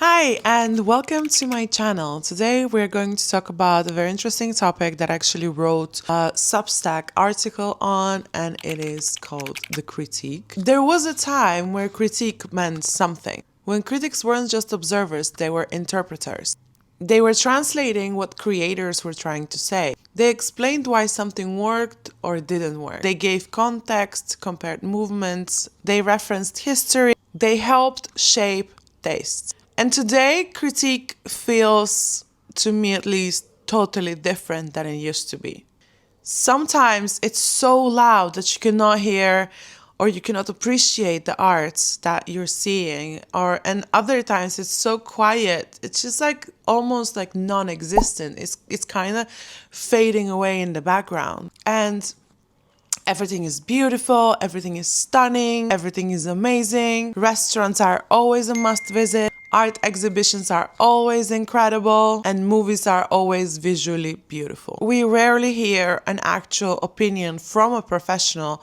Hi and welcome to my channel. Today we're going to talk about a very interesting topic that I actually wrote a Substack article on, and it is called the critique. There was a time where critique meant something. When critics weren't just observers, they were interpreters. They were translating what creators were trying to say. They explained why something worked or didn't work. They gave context, compared movements, they referenced history, they helped shape tastes. And today, critique feels, to me at least, totally different than it used to be. Sometimes it's so loud that you cannot hear or you cannot appreciate the arts that you're seeing, and other times it's so quiet, it's just like almost like non-existent. It's kind of fading away in the background. And everything is beautiful, everything is stunning, everything is amazing. Restaurants are always a must visit. Art exhibitions are always incredible, and movies are always visually beautiful. We rarely hear an actual opinion from a professional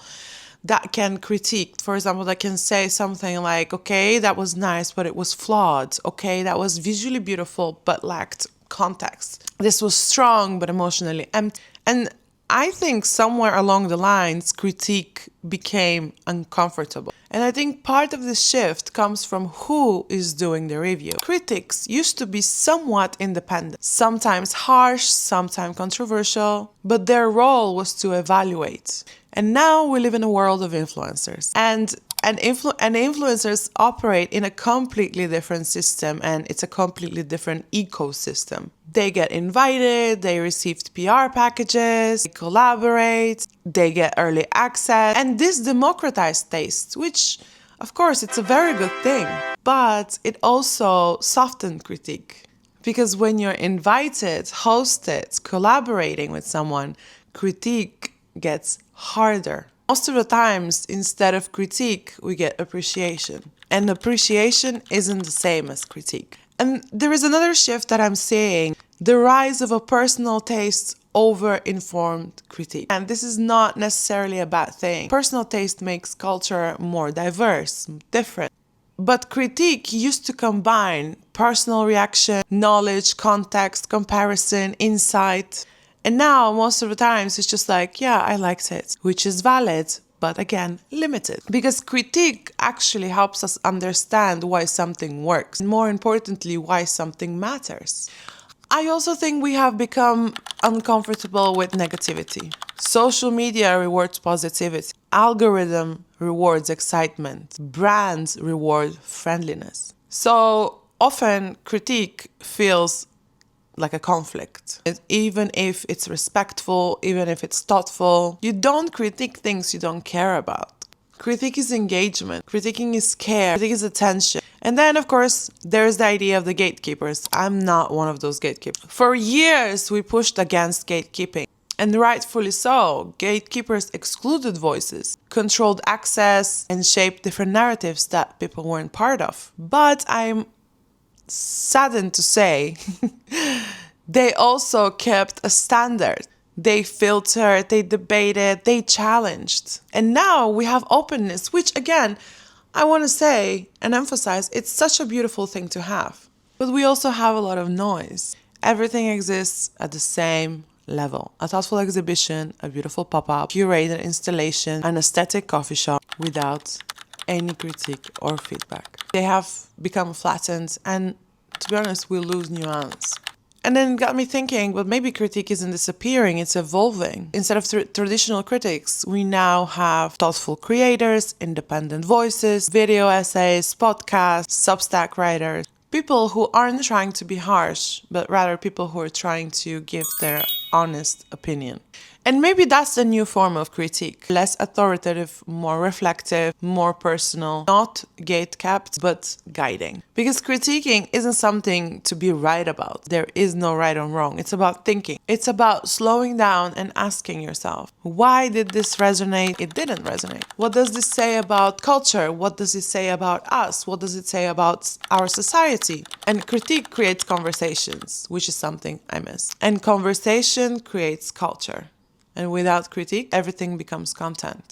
that can critique. For example, that can say something like, okay, that was nice, but it was flawed. Okay, that was visually beautiful, but lacked context. This was strong, but emotionally empty. And I think somewhere along the lines, critique became uncomfortable. And I think part of the shift comes from who is doing the review. Critics used to be somewhat independent, sometimes harsh, sometimes controversial, but their role was to evaluate. And now we live in a world of influencers. And influencers operate in a completely different system, and it's a completely different ecosystem. They get invited, they receive PR packages, they collaborate, they get early access, and this democratized taste, which of course it's a very good thing, but it also softened critique. Because when you're invited, hosted, collaborating with someone, critique gets harder. Most of the times, instead of critique, we get appreciation. And appreciation isn't the same as critique. And there is another shift that I'm seeing, the rise of a personal taste over informed critique. And this is not necessarily a bad thing. Personal taste makes culture more diverse, different. But critique used to combine personal reaction, knowledge, context, comparison, insight. And now, most of the times, it's just like, yeah, I liked it, which is valid, but again, limited. Because critique actually helps us understand why something works, and more importantly, why something matters. I also think we have become uncomfortable with negativity. Social media rewards positivity. Algorithm rewards excitement. Brands reward friendliness. So often, critique feels like a conflict. Even if it's respectful, even if it's thoughtful, you don't critique things you don't care about. Critique is engagement, critiquing is care, critique is attention. And then, of course, there's the idea of the gatekeepers. I'm not one of those gatekeepers. For years, we pushed against gatekeeping. And rightfully so. Gatekeepers excluded voices, controlled access, and shaped different narratives that people weren't part of. But I'm saddened to say, they also kept a standard. They filtered, they debated, they challenged. And now we have openness, which again, I want to say and emphasize, it's such a beautiful thing to have. But we also have a lot of noise. Everything exists at the same level. A thoughtful exhibition, a beautiful pop-up, curated installation, an aesthetic coffee shop without any critique or feedback. They have become flattened, and to be honest, we lose nuance. And then it got me thinking, but maybe critique isn't disappearing, it's evolving. Instead of traditional critics, we now have thoughtful creators, independent voices, video essays, podcasts, Substack writers, people who aren't trying to be harsh, but rather people who are trying to give their honest opinion. And maybe that's the new form of critique. Less authoritative, more reflective, more personal, not gate-kept, but guiding. Because critiquing isn't something to be right about. There is no right or wrong. It's about thinking. It's about slowing down and asking yourself, why did this resonate? It didn't resonate. What does this say about culture? What does it say about us? What does it say about our society? And critique creates conversations, which is something I miss. And conversation creates culture. And without critique, everything becomes content.